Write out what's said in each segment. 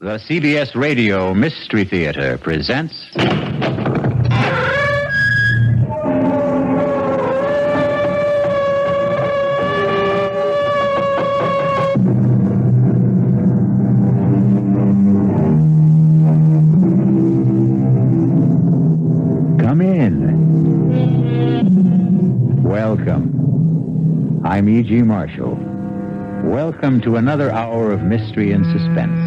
The CBS Radio Mystery Theater presents... Come in. Welcome. I'm E.G. Marshall. Welcome to another hour of mystery and suspense.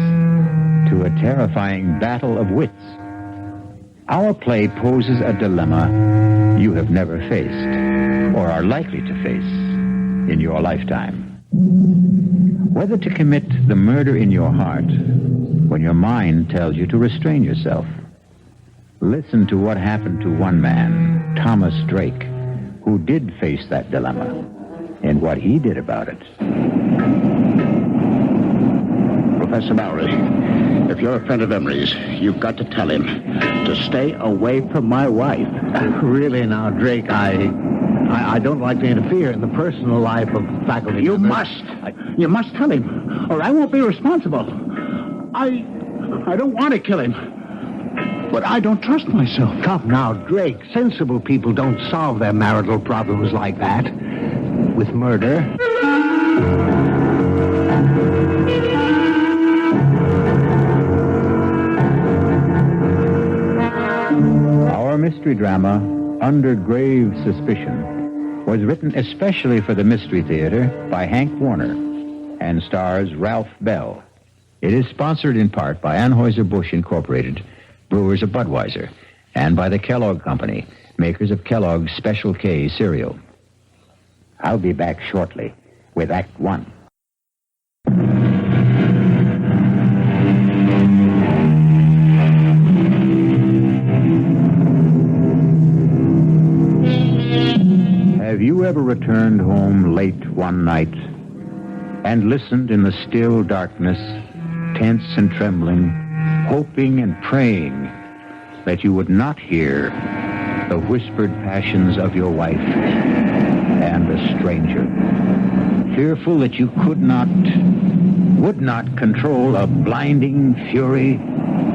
To a terrifying battle of wits. Our play poses a dilemma you have never faced, or are likely to face in your lifetime. Whether to commit the murder in your heart when your mind tells you to restrain yourself. Listen to what happened to one man, Thomas Drake, who did face that dilemma, and what he did about it. Professor Bowery, if you're a friend of Emery's, you've got to tell him to stay away from my wife. Really now, Drake, I don't like to interfere in the personal life of faculty You members. You must tell him, or I won't be responsible. I don't want to kill him, but I don't trust myself. Come now, Drake. Sensible people don't solve their marital problems like that. With murder. Our mystery drama, Under Grave Suspicion, was written especially for the Mystery Theater by Hank Warner and stars Ralph Bell. It is sponsored in part by Anheuser-Busch Incorporated, brewers of Budweiser, and by the Kellogg Company, makers of Kellogg's Special K cereal. I'll be back shortly with Act One. Have you ever returned home late one night and listened in the still darkness, tense and trembling, hoping and praying that you would not hear the whispered passions of your wife and a stranger, fearful that you would not control a blinding fury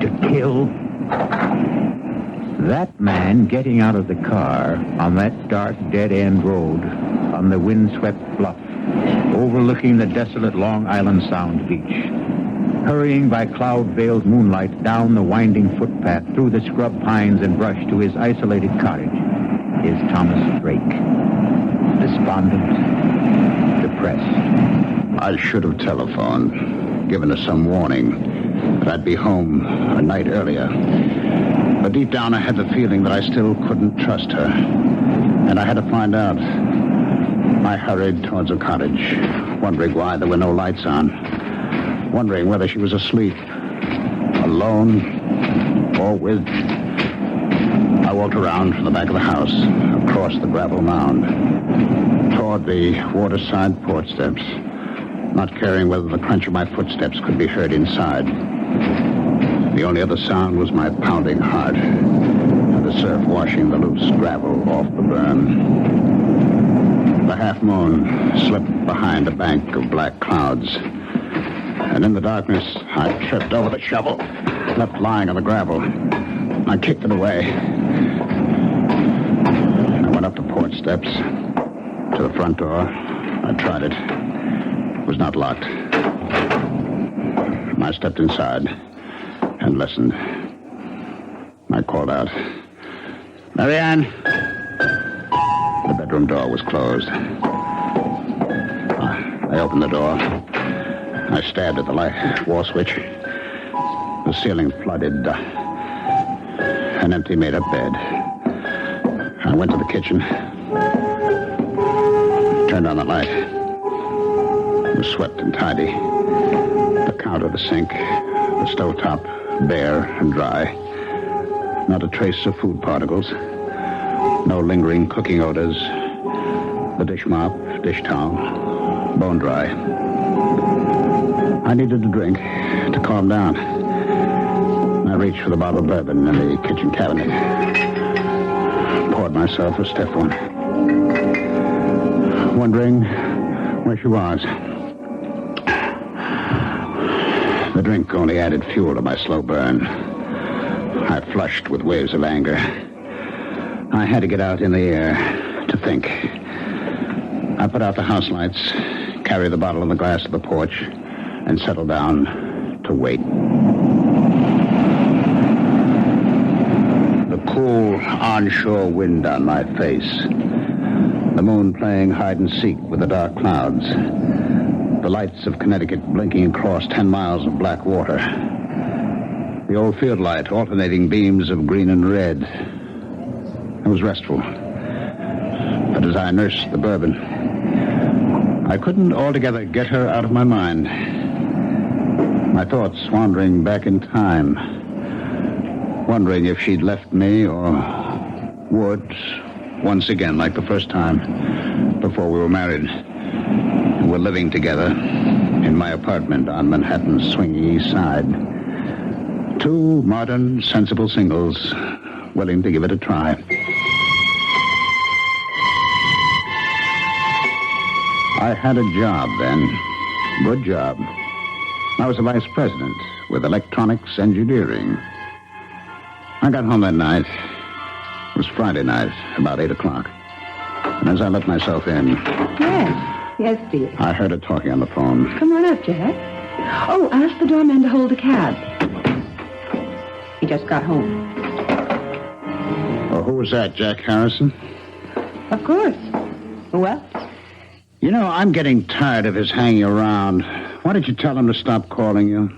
to kill? That man getting out of the car on that dark, dead-end road on the windswept bluff overlooking the desolate Long Island Sound beach, hurrying by cloud-veiled moonlight down the winding footpath through the scrub pines and brush to his isolated cottage, is Thomas Drake. Despondent, depressed. I should have telephoned, given us some warning that I'd be home a night earlier. But deep down I had the feeling that I still couldn't trust her. And I had to find out. I hurried towards the cottage, wondering why there were no lights on. Wondering whether she was asleep, alone, or with... I walked around from the back of the house, across the gravel mound, toward the waterside porch steps, not caring whether the crunch of my footsteps could be heard inside. The only other sound was my pounding heart and the surf washing the loose gravel off the burn. The half moon slipped behind a bank of black clouds, and in the darkness I tripped over the shovel, left lying on the gravel. I kicked it away. I went up the porch steps to the front door. I tried it. It was not locked. I stepped inside and listened. I called out, "Marianne!" The bedroom door was closed. I opened the door. I stabbed at the light wall switch. The ceiling flooded. An empty made-up bed. I went to the kitchen. Turned on the light. It was swept and tidy. The counter, the sink, the stovetop, bare and dry. Not a trace of food particles. No lingering cooking odors. The dish mop, dish towel, bone dry. I needed a drink to calm down. I reached for the bottle of bourbon in the kitchen cabinet. Poured myself a stiff one. Wondering where she was. The drink only added fuel to my slow burn. I flushed with waves of anger. I had to get out in the air to think. I put out the house lights, carried the bottle and the glass to the porch, and settled down to wait. The cool onshore wind on my face. The moon playing hide and seek with the dark clouds. The lights of Connecticut blinking across 10 miles of black water. The old field light alternating beams of green and red. It was restful. But as I nursed the bourbon, I couldn't altogether get her out of my mind. My thoughts wandering back in time, wondering if she'd left me or would, once again like the first time, before we were married. We're living together in my apartment on Manhattan's swinging east side. Two modern, sensible singles willing to give it a try. I had a job then. Good job. I was a vice president with electronics engineering. I got home that night. It was Friday night, about 8 o'clock. And as I let myself in... Yes, dear. I heard her talking on the phone. Come on up, Jack. Oh, ask the doorman to hold a cab. He just got home. Oh, who was that, Jack Harrison? Of course. Who else? You know, I'm getting tired of his hanging around. Why did you tell him to stop calling you?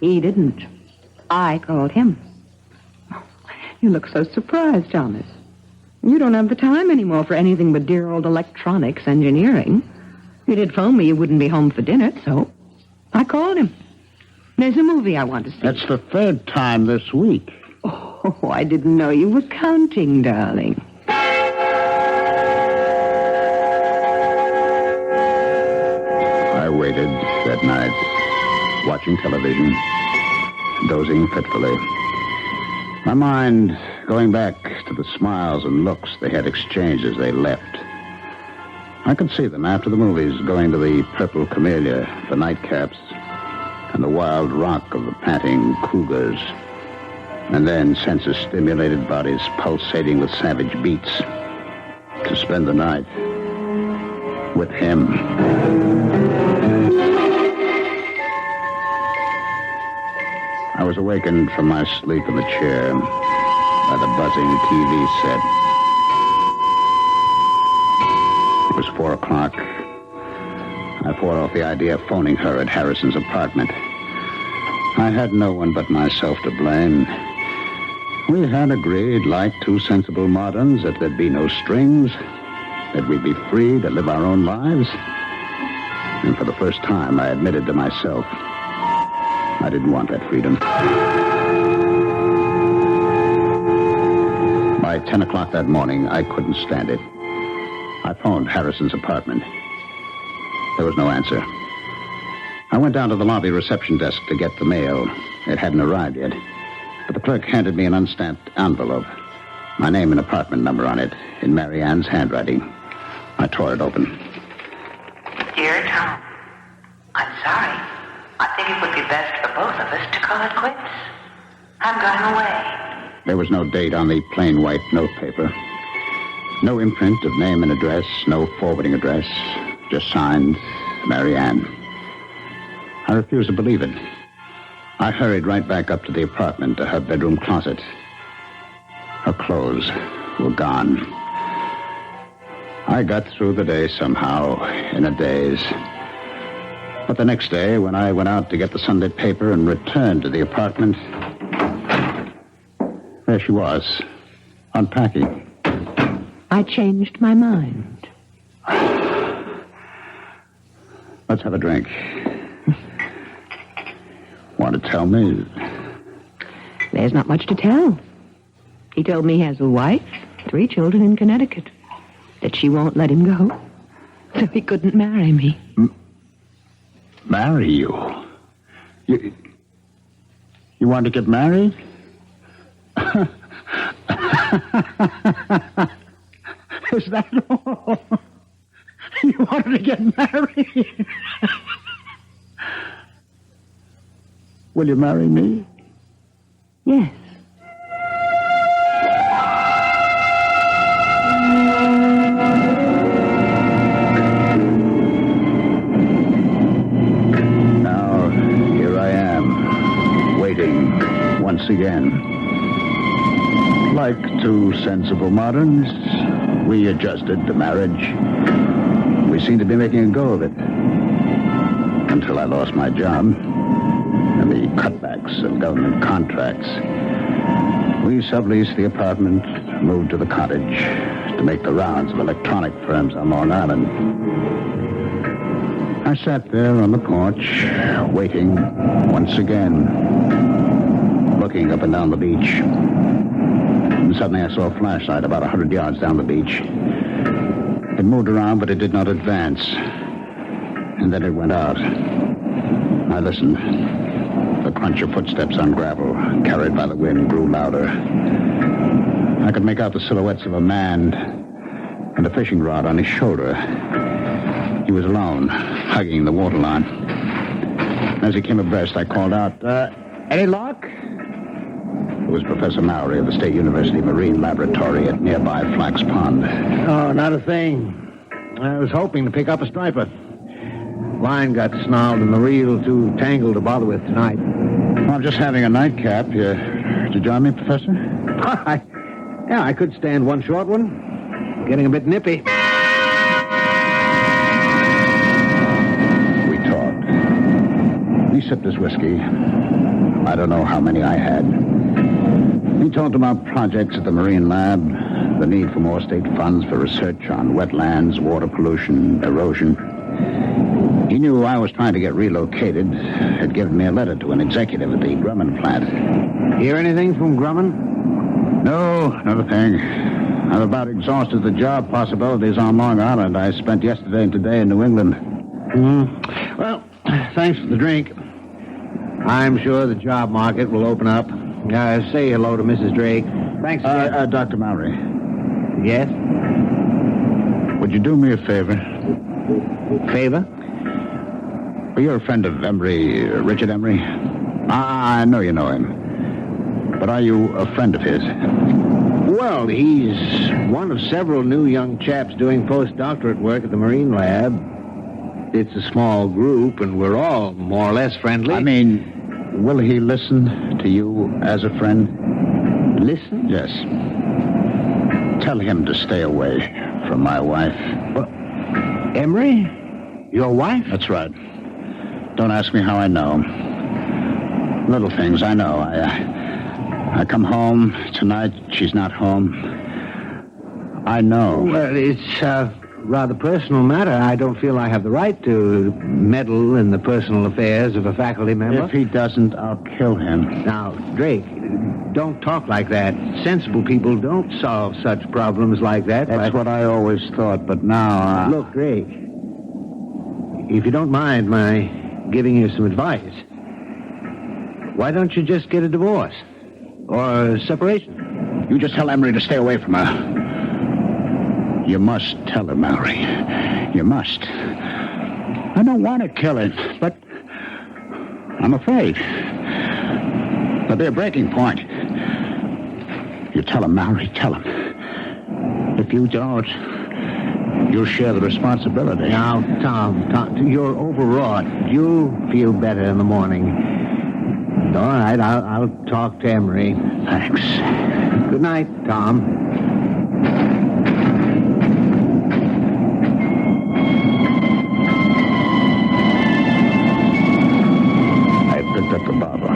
He didn't. I called him. You look so surprised, Thomas. You don't have the time anymore for anything but dear old electronics engineering. If you did phone me, you wouldn't be home for dinner, so I called him. There's a movie I want to see. That's the third time this week. Oh, I didn't know you were counting, darling. I waited that night, watching television, dozing fitfully. My mind going back to the smiles and looks they had exchanged as they left. I could see them after the movies going to the Purple Camellia, the nightcaps, and the wild rock of the panting cougars. And then senses-stimulated bodies pulsating with savage beats to spend the night with him. I was awakened from my sleep in the chair by the buzzing TV set. It was 4 o'clock. I fought off the idea of phoning her at Harrison's apartment. I had no one but myself to blame. We had agreed, like two sensible moderns, that there'd be no strings, that we'd be free to live our own lives. And for the first time, I admitted to myself I didn't want that freedom. By 10 o'clock that morning, I couldn't stand it. I phoned Harrison's apartment. There was no answer. I went down to the lobby reception desk to get the mail. It hadn't arrived yet. But the clerk handed me an unstamped envelope. My name and apartment number on it, in Mary Ann's handwriting. I tore it open. Dear Tom, I'm sorry. I think it would be best for both of us to call it quits. I'm going away. There was no date on the plain white notepaper. No imprint of name and address, no forwarding address. Just signed, Mary Ann. I refused to believe it. I hurried right back up to the apartment, to her bedroom closet. Her clothes were gone. I got through the day somehow, in a daze. But the next day, when I went out to get the Sunday paper and returned to the apartment, there she was, unpacking. I changed my mind. Let's have a drink. Want to tell me? There's not much to tell. He told me he has a wife, 3 children in Connecticut, that she won't let him go, so he couldn't marry me. Marry you? You want to get married? Is that all? You wanted to get married? Will you marry me? Yes. Now, here I am, waiting once again. Like two sensible moderns, we adjusted to marriage. We seemed to be making a go of it. Until I lost my job and the cutbacks of government contracts. We subleased the apartment, moved to the cottage to make the rounds of electronic firms on Long Island. I sat there on the porch, waiting once again, looking up and down the beach. And suddenly I saw a flashlight about 100 yards down the beach. It moved around, but it did not advance. And then it went out. I listened. The crunch of footsteps on gravel, carried by the wind, grew louder. I could make out the silhouettes of a man and a fishing rod on his shoulder. He was alone, hugging the waterline. As he came abreast, I called out, any luck? It was Professor Mowry of the State University Marine Laboratory at nearby Flax Pond. Oh, not a thing. I was hoping to pick up a striper. Line got snarled and the reel too tangled to bother with tonight. Well, I'm just having a nightcap. Did you join me, Professor? Yeah, I could stand one short one. Getting a bit nippy. We talked. He sipped his whiskey. I don't know how many I had. He talked about projects at the Marine Lab, the need for more state funds for research on wetlands, water pollution, erosion. He knew I was trying to get relocated. Had given me a letter to an executive at the Grumman plant. Hear anything from Grumman? No, not a thing. I've about exhausted the job possibilities on Long Island. I spent yesterday and today in New England. Well, thanks for the drink. I'm sure the job market will open up. Say hello to Mrs. Drake. Thanks again. Dr. Mowry. Yes? Would you do me a favor? Favor? Well, you're a friend of Emery, Richard Emery. I know you know him. But are you a friend of his? Well, he's one of several new young chaps doing postdoctorate work at the Marine Lab. It's a small group, and we're all more or less friendly. I mean, will he listen to you as a friend? Listen? Yes. Tell him to stay away from my wife. Emery? Your wife? That's right. Don't ask me how I know. Little things, I know. I come home tonight. She's not home. I know. Well, it's a rather personal matter. I don't feel I have the right to meddle in the personal affairs of a faculty member. If he doesn't, I'll kill him. Now, Drake, don't talk like that. Sensible people don't solve such problems like that. That's what I always thought, but now... Look, Drake, if you don't mind my giving you some advice, why don't you just get a divorce? Or a separation? You just tell Emery to stay away from her. You must tell her, Mowry. You must. I don't want to kill him, but I'm afraid. There'll be a breaking point. You tell him, Mowry, tell him. If you don't, you'll share the responsibility. Now, Tom, you're overwrought. You'll feel better in the morning. All right, I'll talk to Emery. Thanks. Good night, Tom. I picked up the bottle.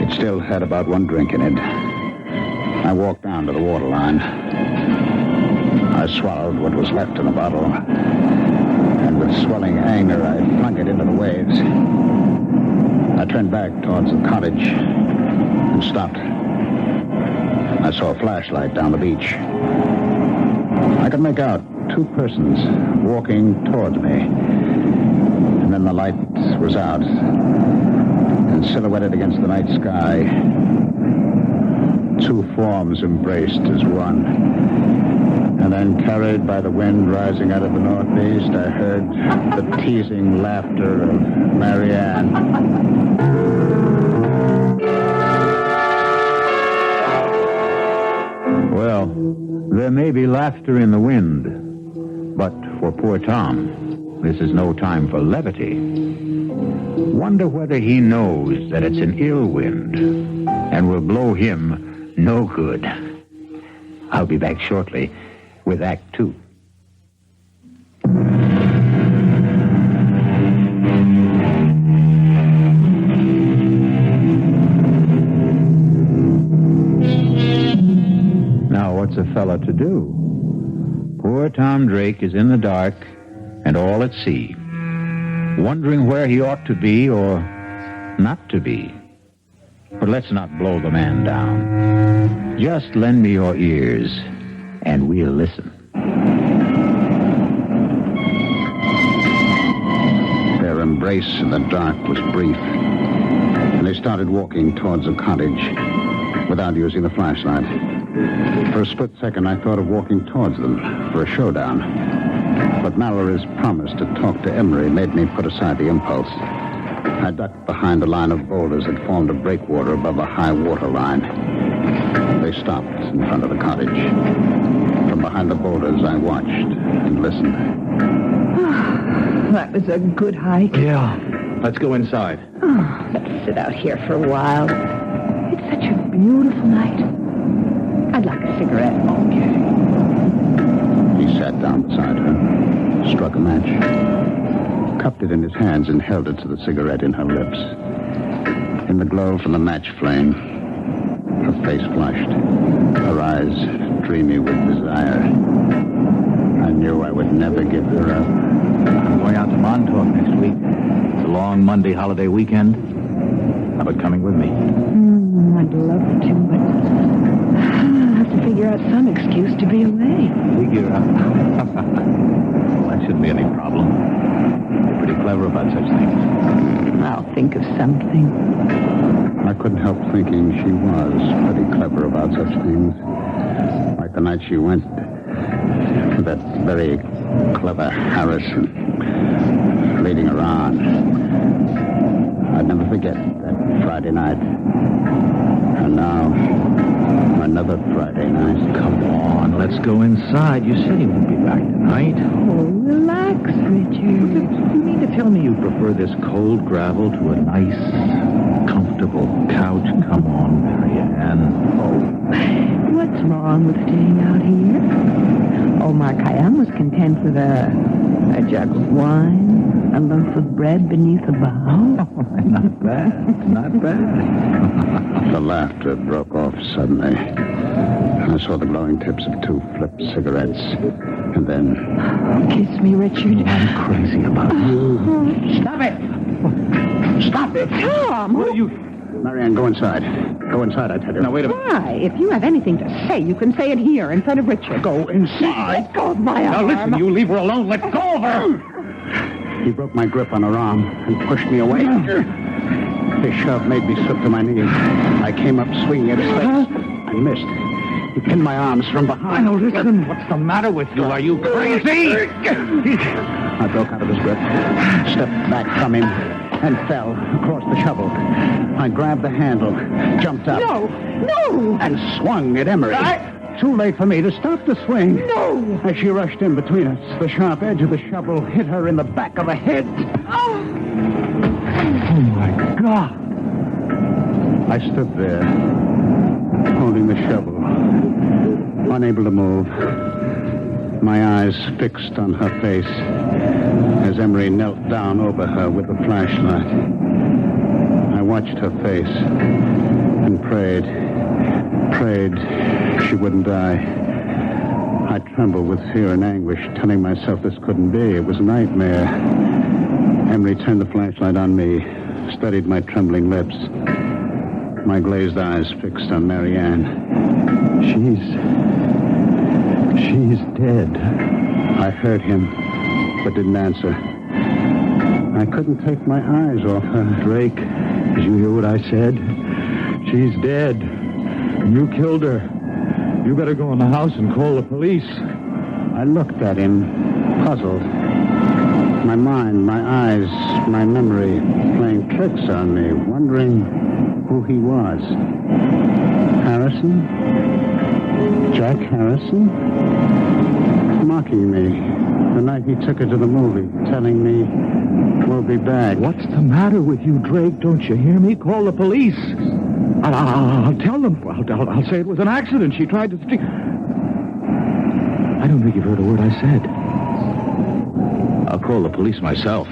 It still had about one drink in it. I walked down to the waterline. I swallowed what was left in the bottle. And with swelling anger, I flung it into the waves. I turned back towards the cottage and stopped. I saw a flashlight down the beach. I could make out two persons walking towards me. And then the light was out. And silhouetted against the night sky, two forms embraced as one. And then, carried by the wind rising out of the northeast, I heard the teasing laughter of Marianne. Well, there may be laughter in the wind, but for poor Tom, this is no time for levity. Wonder whether he knows that it's an ill wind and will blow him no good. I'll be back shortly with Act 2. Now, what's a fella to do? Poor Tom Drake is in the dark and all at sea, wondering where he ought to be or not to be. But let's not blow the man down. Just lend me your ears, and we'll listen. Their embrace in the dark was brief, and they started walking towards the cottage without using the flashlight. For a split second, I thought of walking towards them for a showdown. But Mallory's promise to talk to Emery made me put aside the impulse. I ducked behind a line of boulders that formed a breakwater above a high water line. They stopped in front of the cottage. From behind the boulders, I watched and listened. That was a good hike. Yeah. Let's go inside. Oh, let's sit out here for a while. It's such a beautiful night. I'd like a cigarette. Okay. He sat down beside her, struck a match, cupped it in his hands and held it to the cigarette in her lips. In the glow from the match flame, her face flushed, her eyes dreamy with desire. I knew I would never give her up. I'm going out to Montauk next week. It's a long Monday holiday weekend. How about coming with me? I'd love to, but I'll have to figure out some excuse to be away. Figure out. Well, that shouldn't be any problem. You're pretty clever about such things. I'll think of something. I couldn't help thinking she was pretty clever about such things. Like the night she went with that very clever Harrison leading her on. I'd never forget that Friday night. And now, another Friday night. Come on, let's go inside. You said he won't be back tonight. Oh, relax, Richard. You mean to tell me you prefer this cold gravel to a nice, comfortable couch? Come on, Marianne. Oh, what's wrong with staying out here? Omar Khayyam was content with a jug of wine, a loaf of bread beneath a bough. Oh, not bad, not bad. The laughter broke off suddenly. I saw the glowing tips of two flipped cigarettes. And then... Kiss me, Richard. I'm crazy about you. Stop it! Stop it! Tom! What are you... Marianne, go inside. Go inside, I tell you. Now, wait a minute. Why? If you have anything to say, you can say it here in front of Richard. Go inside. Let go of my Now, arm. listen, you leave her alone. Let go of her. He broke my grip on her arm and pushed me away. His shove made me slip to my knees. I came up swinging at his face. I missed. He pinned my arms from behind. Now, listen. What's the matter with you? Are you crazy? I broke out of his grip, stepped back from him, and fell across the shovel. I grabbed the handle, jumped up. No! And swung at Emery. Too late for me to stop the swing. No! As she rushed in between us, the sharp edge of the shovel hit her in the back of the head. Oh, my God. I stood there, holding the shovel, unable to move, my eyes fixed on her face as Emery knelt down over her with the flashlight. I watched her face and prayed she wouldn't die. I trembled with fear and anguish, telling myself this couldn't be. It was a nightmare. Emery turned the flashlight on me, studied my trembling lips, my glazed eyes fixed on Marianne. She's dead. I heard him, but didn't answer. I couldn't take my eyes off her. Drake, did you hear what I said? She's dead. You killed her. You better go in the house and call the police. I looked at him, puzzled. My mind, my eyes, my memory playing tricks on me, wondering who he was. Harrison? Jack Harrison? Mocking me the night he took her to the movie, telling me we'll be back. What's the matter with you, Drake? Don't you hear me? Call the police. I'll tell them. I'll say it was an accident. She tried to steal. I don't think you've heard a word I said. I'll call the police myself.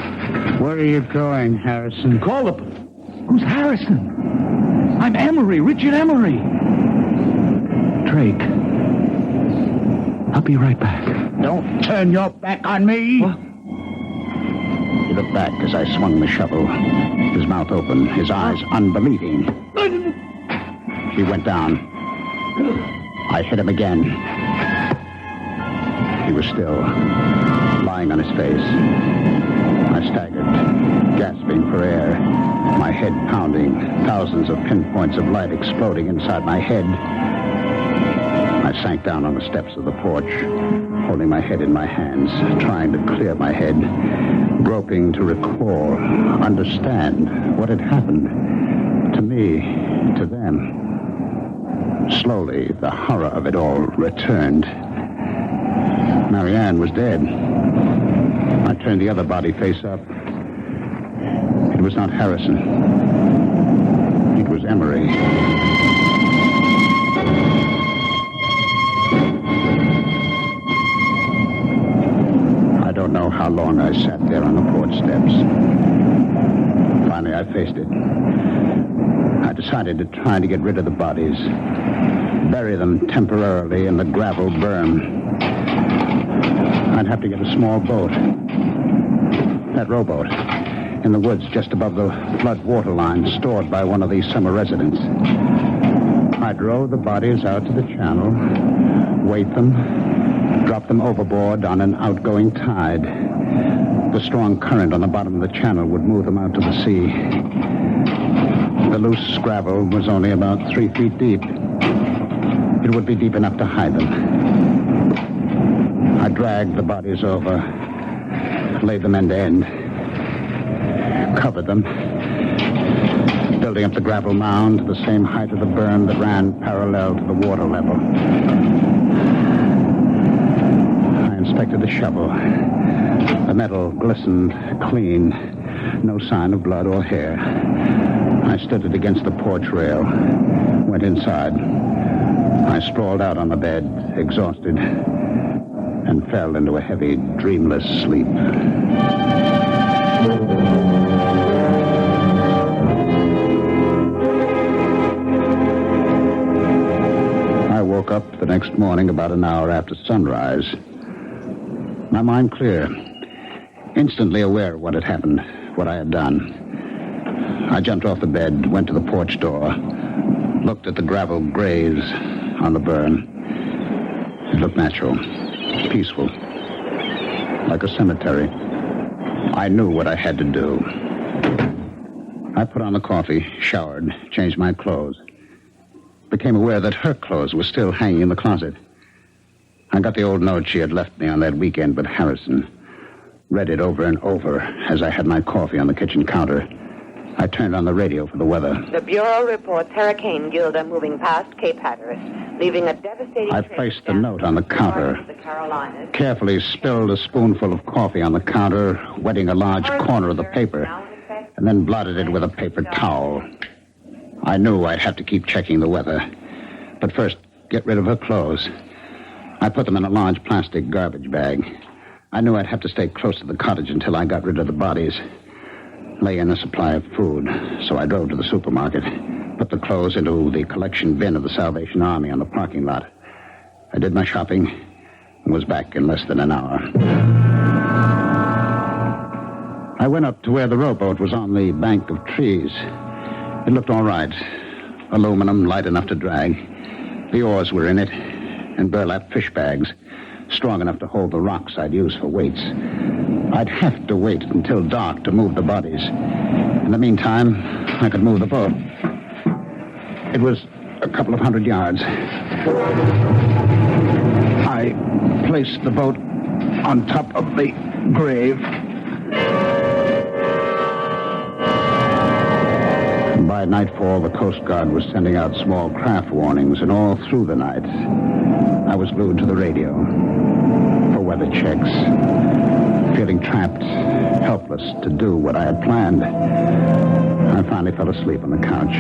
Where are you going, Harrison? Call the... Who's Harrison? I'm Emery, Richard Emery. Drake. I'll be right back. Don't turn your back on me. What? He looked back as I swung the shovel, his mouth open, his eyes unbelieving. He went down. I hit him again. He was still, lying on his face. I staggered, gasping for air, my head pounding, thousands of pinpoints of light exploding inside my head. I sank down on the steps of the porch, holding my head in my hands, trying to clear my head, groping to recall, understand what had happened to me, to them. Slowly, the horror of it all returned. Marianne was dead. I turned the other body face up. It was not Harrison. It was Emery. I don't know how long I sat there on the porch steps. Finally, I faced it. I decided to try to get rid of the bodies, bury them temporarily in the gravel berm. I'd have to get a small boat, that rowboat, in the woods just above the flood water line stored by one of these summer residents. I'd row the bodies out to the channel, weight them, drop them overboard on an outgoing tide. The strong current on the bottom of the channel would move them out to the sea. The loose gravel was only about 3 feet deep. It would be deep enough to hide them. I dragged the bodies over, laid them end to end, covered them, building up the gravel mound to the same height of the berm that ran parallel to the water level. I inspected the shovel. The metal glistened clean, no sign of blood or hair. I stood it against the porch rail, went inside. I sprawled out on the bed, exhausted, and fell into a heavy, dreamless sleep. I woke up the next morning about an hour after sunrise. My mind clear, instantly aware of what had happened, what I had done. I jumped off the bed, went to the porch door, looked at the gravel graves on the burn. It looked natural, peaceful, like a cemetery. I knew what I had to do. I put on the coffee, showered, changed my clothes. Became aware that her clothes were still hanging in the closet. I got the old note she had left me on that weekend with Harrison. Read it over and over as I had my coffee on the kitchen counter. I turned on the radio for the weather. The Bureau reports Hurricane Gilda moving past Cape Hatteras, leaving a devastating... I placed the note on the counter, carefully spilled a spoonful of coffee on the counter, wetting a large corner of the paper, and then blotted it with a paper towel. I knew I'd have to keep checking the weather, but first get rid of her clothes. I put them in a large plastic garbage bag. I knew I'd have to stay close to the cottage until I got rid of the bodies. Lay in a supply of food, so I drove to the supermarket, put the clothes into the collection bin of the Salvation Army on the parking lot. I did my shopping and was back in less than an hour. I went up to where the rowboat was on the bank of trees. It looked all right. Aluminum, light enough to drag. The oars were in it, and burlap fish bags, strong enough to hold the rocks I'd use for weights. I'd have to wait until dark to move the bodies. In the meantime, I could move the boat. It was a couple of 100 yards. I place the boat on top of the grave. By nightfall, the Coast Guard was sending out small craft warnings, and all through the night, I was glued to the radio for weather checks, feeling trapped, helpless to do what I had planned. I finally fell asleep on the couch.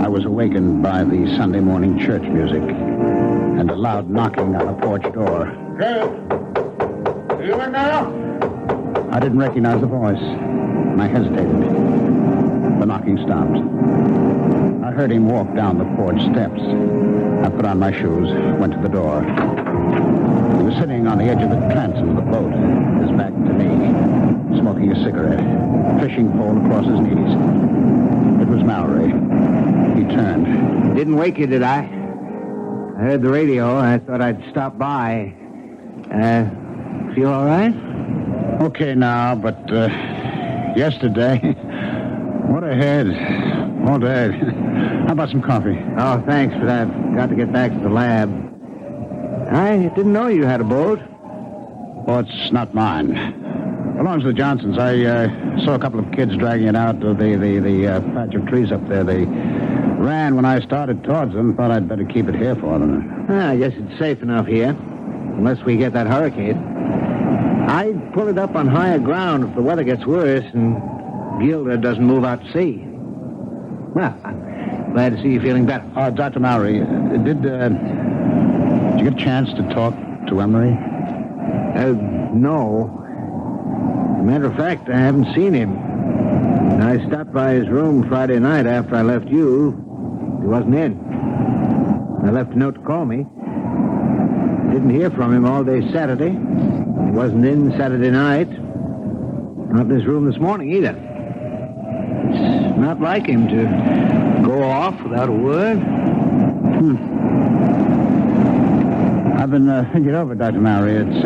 I was awakened by the Sunday morning church music and a loud knocking on the porch door. Good. You in now? I didn't recognize the voice, and I hesitated. The knocking stopped. I heard him walk down the porch steps. I put on my shoes, went to the door. He was sitting on the edge of the transom of the boat, his back to me, smoking a cigarette, fishing pole across his knees. It was Mallory. He turned. Didn't wake you, did I? I heard the radio. I thought I'd stop by. Feel all right? Okay now, but yesterday, what a head. All day. How about some coffee? Oh, thanks, but I've got to get back to the lab. I didn't know you had a boat. Oh, it's not mine. Belongs to the Johnsons. I saw a couple of kids dragging it out of the patch of trees up there. They ran when I started towards them. Thought I'd better keep it here for them. I guess it's safe enough here, unless we get that hurricane. I'd pull it up on higher ground if the weather gets worse and Gilda doesn't move out to sea. Well, I'm glad to see you feeling better. Dr. Mallory, did you get a chance to talk to Emery? No. Matter of fact, I haven't seen him. I stopped by his room Friday night after I left you. He wasn't in. I left a note to call me. Didn't hear from him all day Saturday. He wasn't in Saturday night. Not in his room this morning either. It's not like him to go off without a word. I've been thinking over, Dr. Mallory. It's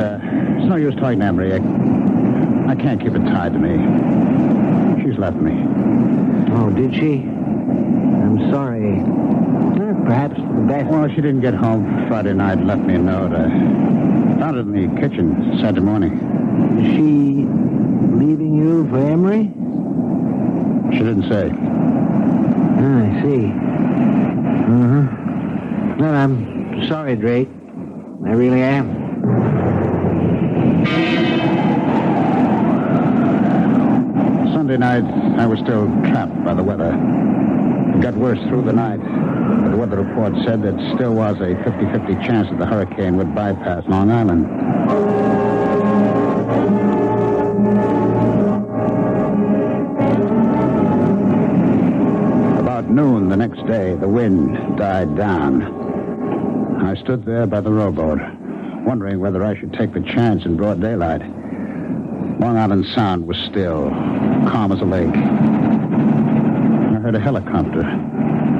no use talking to Emery. I can't keep it tied to me. She's left me. Oh, did she? I'm sorry. Perhaps for the best. Well, she didn't get home Friday night and left me a note. I found it in the kitchen Saturday morning. Is she leaving you for Emery? She didn't say. I see. Uh-huh. Well, I'm sorry, Drake. I really am. Sunday night, I was still trapped by the weather. It got worse through the night. But the weather report said there still was a 50-50 chance that the hurricane would bypass Long Island. About noon the next day, the wind died down. I stood there by the rowboat, wondering whether I should take the chance in broad daylight. Long Island Sound was still, calm as a lake. I heard a helicopter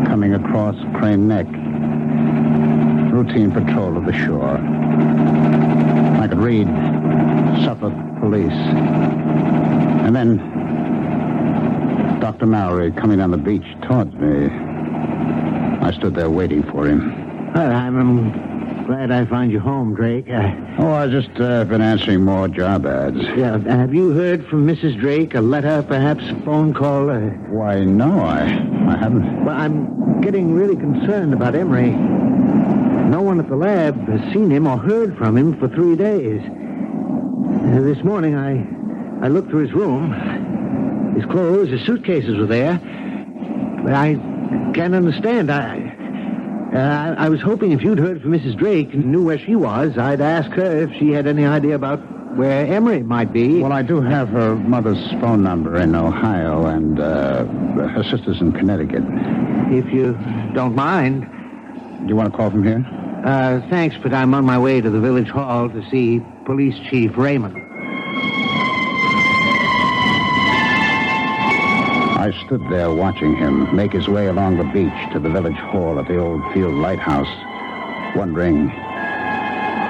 coming across Crane Neck. Routine patrol of the shore. I could read Suffolk Police. And then Dr. Mallory coming down the beach towards me. I stood there waiting for him. Well, I'm glad I found you home, Drake. I just been answering more job ads. Yeah, have you heard from Mrs. Drake? A letter, perhaps a phone call? Why, no, I haven't. Well, I'm getting really concerned about Emery. No one at the lab has seen him or heard from him for 3 days. This morning, I looked through his room. His clothes, his suitcases were there. But I can't understand. I was hoping if you'd heard from Mrs. Drake and knew where she was, I'd ask her if she had any idea about where Emery might be. Well, I do have her mother's phone number in Ohio and her sister's in Connecticut. If you don't mind. Do you want to call from here? Thanks, but I'm on my way to the village hall to see Police Chief Raymond. I stood there watching him make his way along the beach to the village hall at the old field lighthouse, wondering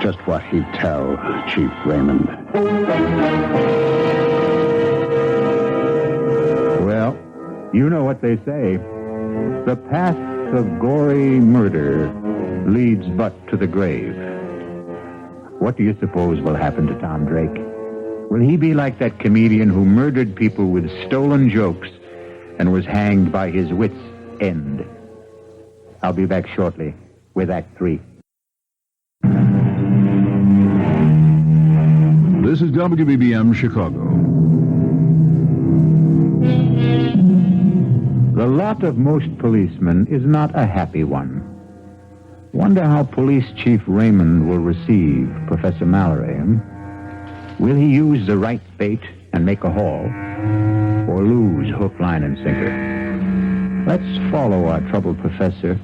just what he'd tell Chief Raymond. Well, you know what they say. The past of gory murder leads but to the grave. What do you suppose will happen to Tom Drake? Will he be like that comedian who murdered people with stolen jokes and was hanged by his wits' end? I'll be back shortly with Act 3. This is WBBM Chicago. The lot of most policemen is not a happy one. Wonder how Police Chief Raymond will receive Professor Mallory. Will he use the right bait and make a haul, or lose hook, line, and sinker? Let's follow our troubled professor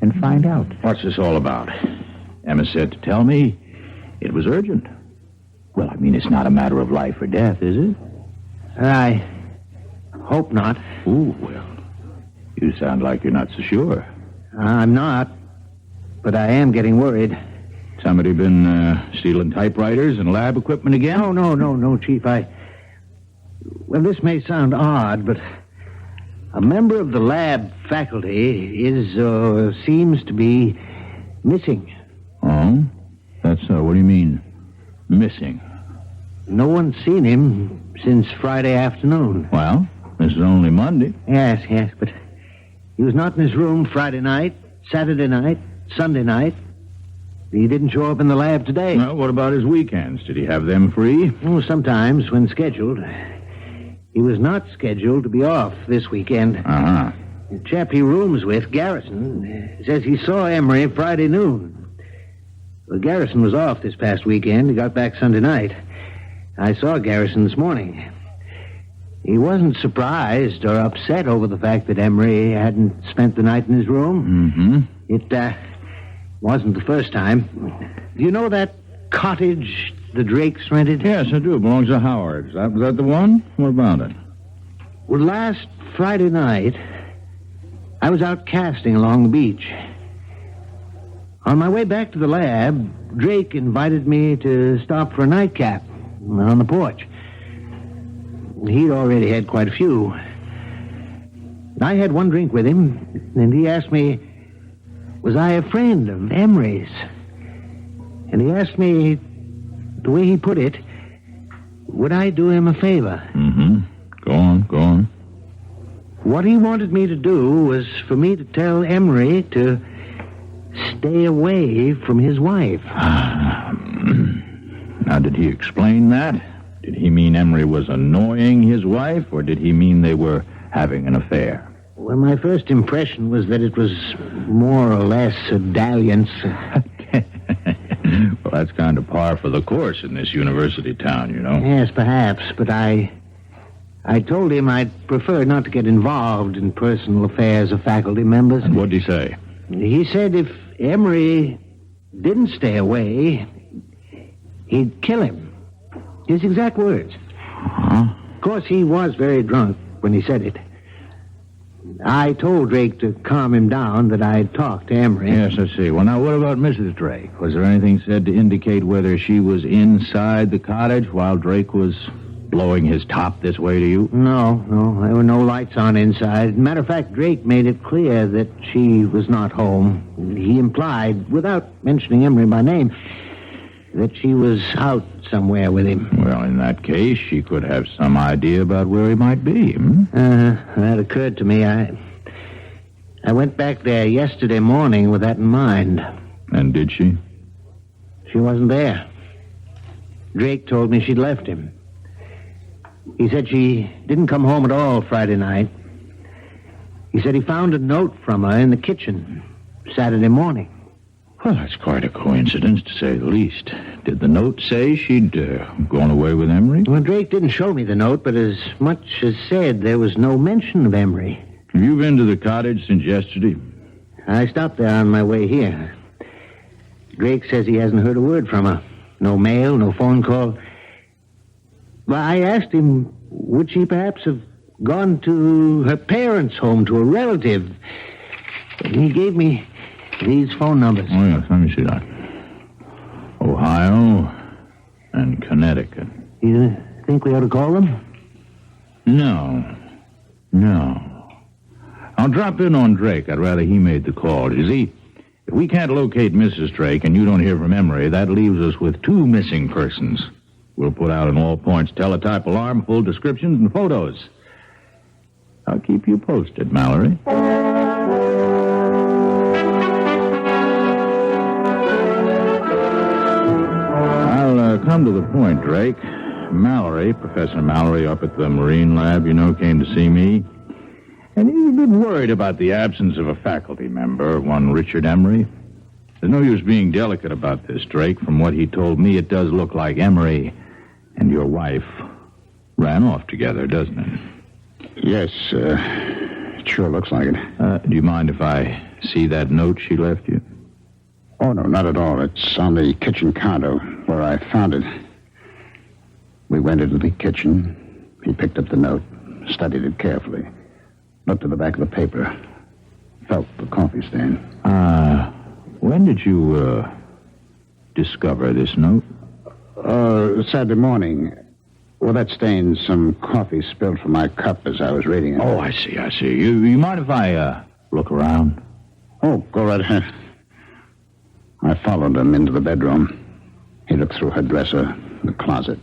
and find out. What's this all about? Emma said to tell me it was urgent. Well, I mean, it's not a matter of life or death, is it? I hope not. Ooh, well, you sound like you're not so sure. I'm not, but I am getting worried. Somebody been stealing typewriters and lab equipment again? No, Chief. Well, this may sound odd, but a member of the lab faculty seems to be missing. Oh? That's so. What do you mean, missing? No one's seen him since Friday afternoon. Well, this is only Monday. Yes, but he was not in his room Friday night, Saturday night, Sunday night. He didn't show up in the lab today. Well, what about his weekends? Did he have them free? Oh, sometimes, when scheduled. He was not scheduled to be off this weekend. Uh-huh. The chap he rooms with, Garrison, says he saw Emery Friday noon. Well, Garrison was off this past weekend. He got back Sunday night. I saw Garrison this morning. He wasn't surprised or upset over the fact that Emery hadn't spent the night in his room. Mm-hmm. It wasn't the first time. Do you know that cottage the Drakes rented? Yes, I do. It belongs to Howard. Was that the one? What about it? Well, last Friday night, I was out casting along the beach. On my way back to the lab, Drake invited me to stop for a nightcap on the porch. He'd already had quite a few. I had one drink with him, and he asked me, was I a friend of Emery's? And he asked me, the way he put it, would I do him a favor? Mm-hmm. Go on. What he wanted me to do was for me to tell Emery to stay away from his wife. Now, did he explain that? Did he mean Emery was annoying his wife, or did he mean they were having an affair? Well, my first impression was that it was more or less a dalliance. Well, that's kind of par for the course in this university town, you know. Yes, perhaps, but I told him I'd prefer not to get involved in personal affairs of faculty members. And what'd he say? He said if Emery didn't stay away, he'd kill him. His exact words. Huh? Of course, he was very drunk when he said it. I told Drake to calm him down that I'd talked to Emery. Yes, I see. Well, now, what about Mrs. Drake? Was there anything said to indicate whether she was inside the cottage while Drake was blowing his top this way to you? No, there were no lights on inside. Matter of fact, Drake made it clear that she was not home. He implied, without mentioning Emery by name, that she was out somewhere with him. Well, in that case, she could have some idea about where he might be. That occurred to me. I went back there yesterday morning with that in mind. And did she? She wasn't there. Drake told me she'd left him. He said she didn't come home at all Friday night. He said he found a note from her in the kitchen Saturday morning. Well, that's quite a coincidence, to say the least. Did the note say she'd gone away with Emery? Well, Drake didn't show me the note, but as much as said, there was no mention of Emery. Have you been to the cottage since yesterday? I stopped there on my way here. Drake says he hasn't heard a word from her. No mail, no phone call. Well, I asked him, would she perhaps have gone to her parents' home, to a relative? And he gave me these phone numbers. Oh, yes, let me see that. Ohio and Connecticut. You think we ought to call them? No. I'll drop in on Drake. I'd rather he made the call. You see, if we can't locate Mrs. Drake and you don't hear from Emery, that leaves us with 2 missing persons. We'll put out an all-points teletype alarm, full descriptions and photos. I'll keep you posted, Mallory. I'll come to the point, Drake. Mallory, Professor Mallory up at the Marine Lab, came to see me. And he's a bit worried about the absence of a faculty member, one Richard Emery. There's no use being delicate about this, Drake. From what he told me, it does look like Emery and your wife ran off together, doesn't it? Yes, it sure looks like it. Do you mind if I see that note she left you? Oh, no, not at all. It's on the kitchen counter where I found it. We went into the kitchen. He picked up the note, studied it carefully, looked at the back of the paper, felt the coffee stain. When did you, discover this note? Saturday morning. Well, that stained some coffee spilled from my cup as I was reading it. Oh, I see. You mind if I, look around? Oh, go right ahead. I followed him into the bedroom. He looked through her dresser, the closet,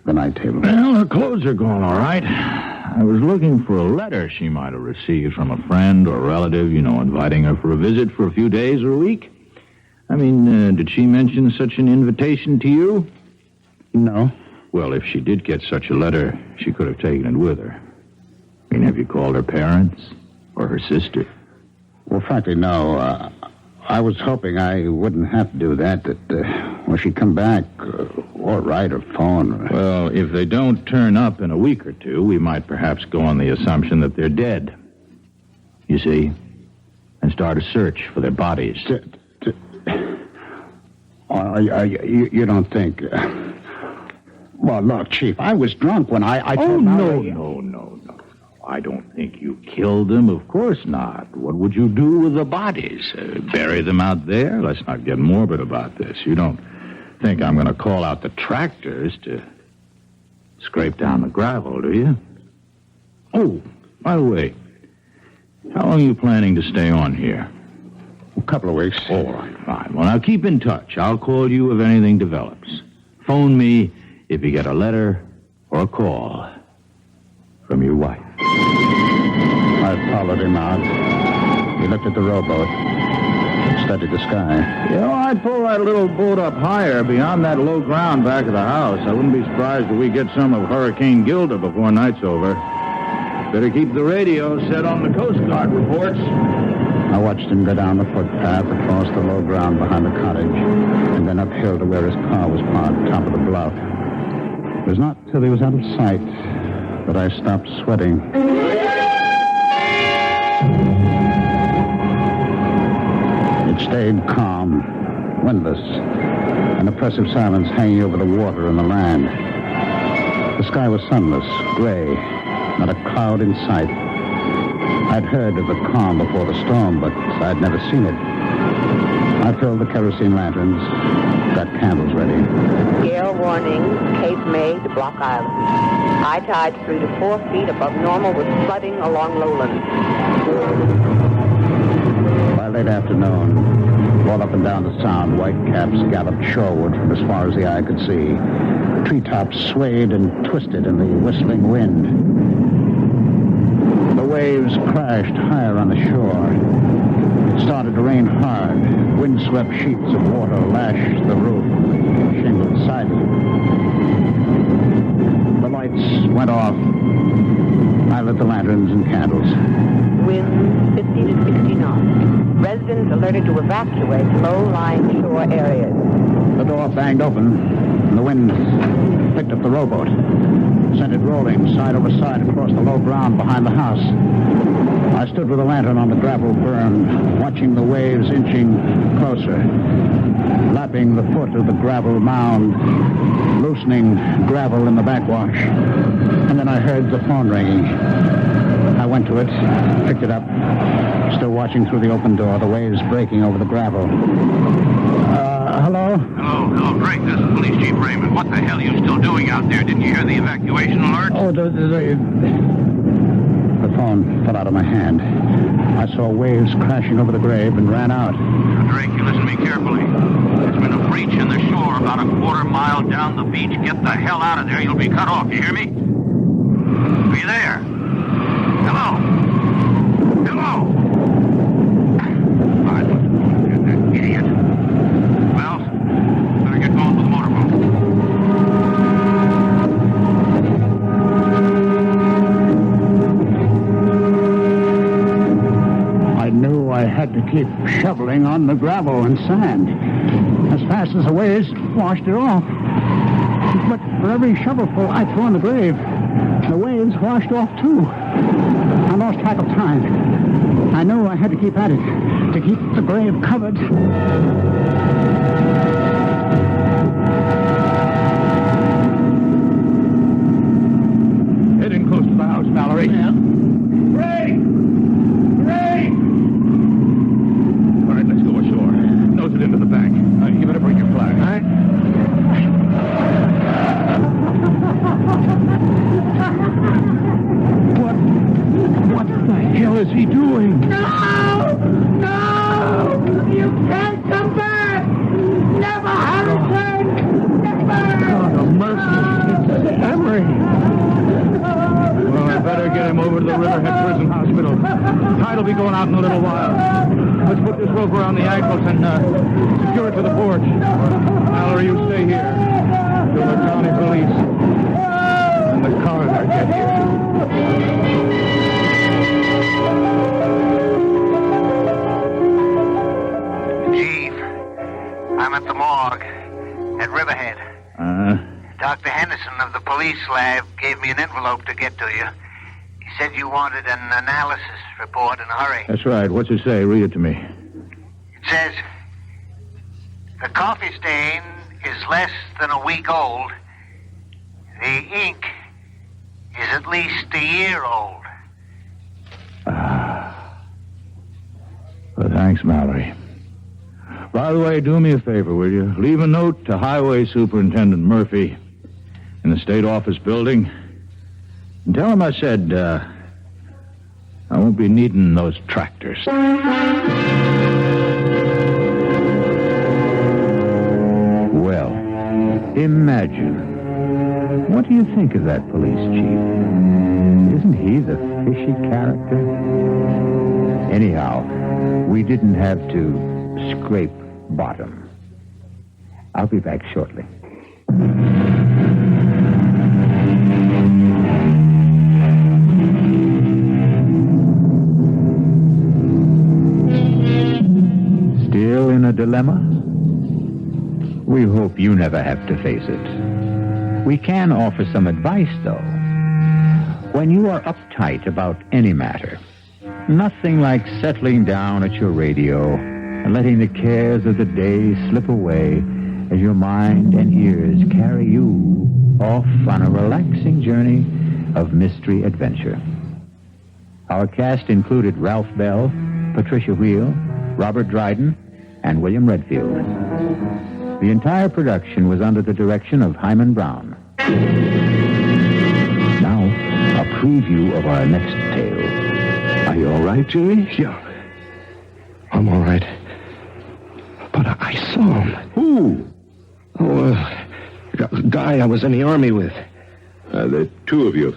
the night table. Well, her clothes are gone all right. I was looking for a letter she might have received from a friend or relative, inviting her for a visit for a few days or a week. I mean, did she mention such an invitation to you? No. Well, if she did get such a letter, she could have taken it with her. I mean, have you called her parents or her sister? Well, frankly, no. I was hoping I wouldn't have to do that when she'd come back, or write or phone. Well, if they don't turn up in a week or two, we might perhaps go on the assumption that they're dead. You see? And start a search for their bodies. You don't think... Well, look, Chief, I was drunk when I told Mallory... No. I don't think you killed them. Of course not. What would you do with the bodies? Bury them out there? Let's not get morbid about this. You don't think I'm going to call out the tractors to scrape down the gravel, do you? Oh, by the way, how long are you planning to stay on here? A couple of weeks. All right, fine. Well, now keep in touch. I'll call you if anything develops. Phone me if you get a letter or a call from your wife. I followed him out. He looked at the rowboat, studied the sky. I'd pull that little boat up higher beyond that low ground back of the house. I wouldn't be surprised if we get some of Hurricane Gilda before night's over. Better keep the radio set on the Coast Guard reports. I watched him go down the footpath across the low ground behind the cottage, and then uphill to where his car was parked, top of the bluff. It was not till he was out of sight that I stopped sweating. It stayed calm, windless, an oppressive silence hanging over the water and the land. The sky was sunless, gray, not a cloud in sight. I'd heard of the calm before the storm, but I'd never seen it. I filled the kerosene lanterns, got candles ready. Gale warning, Cape May to Block Island. High tide 3 to 4 feet above normal with flooding along lowlands. By late afternoon, all up and down the sound, white caps galloped shoreward from as far as the eye could see. Treetops swayed and twisted in the whistling wind. The waves crashed higher on the shore. It started to rain hard. Windswept sheets of water lashed the roof, shingled siding. The lights went off. I lit the lanterns and candles. Winds 50 to 60 knots. Residents alerted to evacuate low-lying shore areas. The door banged open, and the wind picked up the rowboat, sent it rolling side over side across the low ground behind the house. I stood with a lantern on the gravel burn, watching the waves inching closer, lapping the foot of the gravel mound, loosening gravel in the backwash. And then I heard the phone ringing. I went to it, picked it up, still watching through the open door, the waves breaking over the gravel. Hello? Hello, Drake. This is Police Chief Raymond. What the hell are you still doing out there? Didn't you hear the evacuation alert? Oh, the phone phone fell out of my hand. I saw waves crashing over the grave and ran out. Now, Drake, you listen to me carefully. There's been a breach in the shore about a quarter-mile down the beach. Get the hell out of there. You'll be cut off. You hear me? Are you there? Hello? Hello? All right, look. That idiot. Well, better get going with the motorboat. I knew I had to keep shoveling on the gravel and sand as fast as the waves washed it off. But for every shovelful I threw in the grave, the waves washed off too. I lost track of time. I knew I had to keep at it to keep the grave covered. Heading close to the house, Mallory. Yeah. Ray! Ray! All right, let's go ashore. Nose it into the bank. You better bring your flag. All right. What the hell is he doing? No! No! You can't come back! Never, Harrison! Never! God of mercy. It's Emery. Well, I better get him over to the Riverhead Prison Hospital. Tide will be going out in a little while. Let's put this rope around the ankles and secure it to the porch. Mallory, you stay here till the county police and the coroner get here. Chief, I'm at the morgue at Riverhead. Dr. Henderson of the police lab gave me an envelope to get to you. He said you wanted an analysis report in a hurry. That's right. What's it say? Read it to me. It says, the coffee stain is less than a week old. The ink is at least a year old. Well, thanks, Mallory. By the way, do me a favor, will you? Leave a note to Highway Superintendent Murphy in the State Office building. And tell him I said, I won't be needing those tractors. Well, imagine. What do you think of that police chief? Isn't he the fishy character? Anyhow, we didn't have to scrape bottom. I'll be back shortly. Still in a dilemma? We hope you never have to face it. We can offer some advice, though. When you are uptight about any matter, nothing like settling down at your radio and letting the cares of the day slip away as your mind and ears carry you off on a relaxing journey of mystery adventure. Our cast included Ralph Bell, Patricia Wheel, Robert Dryden, and William Redfield. The entire production was under the direction of Hyman Brown. Now, a preview of our next tale. Are you all right, Jerry? Yeah. I'm all right. But I saw him. Who? Oh, a guy I was in the army with. The two of you.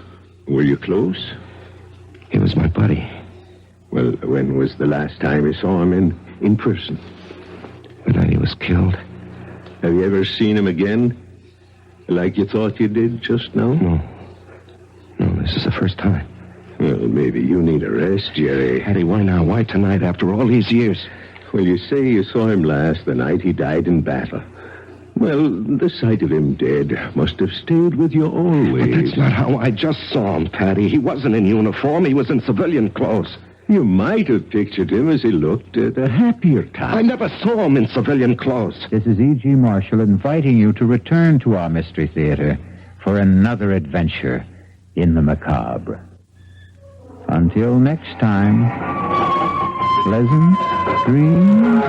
Were you close? He was my buddy. Well, when was the last time you saw him in person? The night he was killed. Have you ever seen him again? Like you thought you did just now? No. No, this is the first time. Well, maybe you need a rest, Jerry. Eddie, why now? Why tonight after all these years? Well, you say you saw him last the night he died in battle. Well, the sight of him dead must have stayed with you always. But that's not how I just saw him, Patty. He wasn't in uniform. He was in civilian clothes. You might have pictured him as he looked at a happier time. I never saw him in civilian clothes. This is E.G. Marshall inviting you to return to our Mystery Theater for another adventure in the macabre. Until next time, pleasant dreams.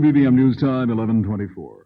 WBBM News Time, 11:24.